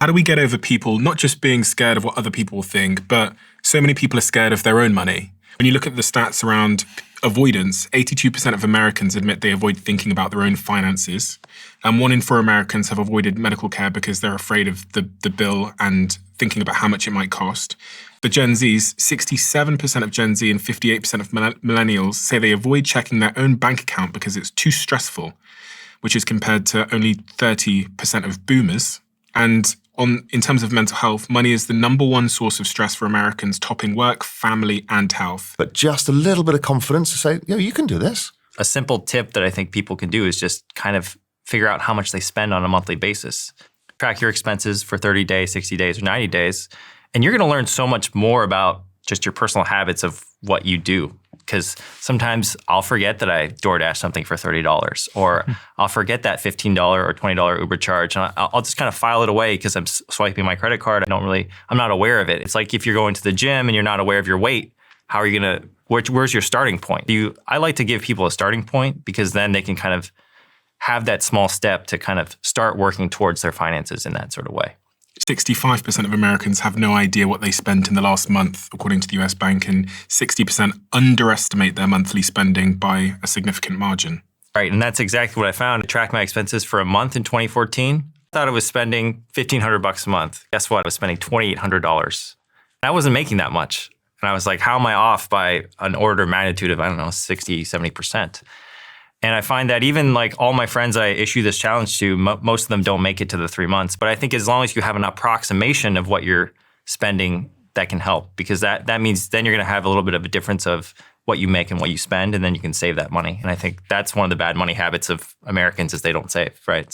How do we get over people not just being scared of what other people will think, but so many people are scared of their own money? When you look at the stats around avoidance, 82% of Americans admit they avoid thinking about their own finances. And 1 in 4 Americans have avoided medical care because they're afraid of the bill and thinking about how much it might cost. The Gen Zs, 67% of Gen Z and 58% of millennials say they avoid checking their own bank account because it's too stressful, which is compared to only 30% of boomers. And in terms of mental health, money is the number 1 source of stress for Americans, topping work, family, and health. But just a little bit of confidence to say, you can do this. A simple tip that I think people can do is just kind of figure out how much they spend on a monthly basis. Track your expenses for 30 days, 60 days, or 90 days, and you're going to learn so much more about just your personal habits of what you do. Because sometimes I'll forget that I DoorDash something for $30, or I'll forget that $15 or $20 Uber charge, and I'll just kind of file it away because I'm swiping my credit card. I'm not aware of it. It's like if you're going to the gym and you're not aware of your weight, how are you gonna? Where's your starting point? I like to give people a starting point because then they can kind of have that small step to kind of start working towards their finances in that sort of way. 65% of Americans have no idea what they spent in the last month, according to the US Bank, and 60% underestimate their monthly spending by a significant margin. Right, and that's exactly what I found. I tracked my expenses for a month in 2014. I thought I was spending $1,500 a month. Guess what? I was spending $2,800. I wasn't making that much. And I was like, how am I off by an order of magnitude of, 60, 70%? And I find that even like all my friends I issue this challenge to, most of them don't make it to the 3 months. But I think as long as you have an approximation of what you're spending, that can help, because that means then you're going to have a little bit of a difference of what you make and what you spend, and then you can save that money. And I think that's one of the bad money habits of Americans is they don't save, right?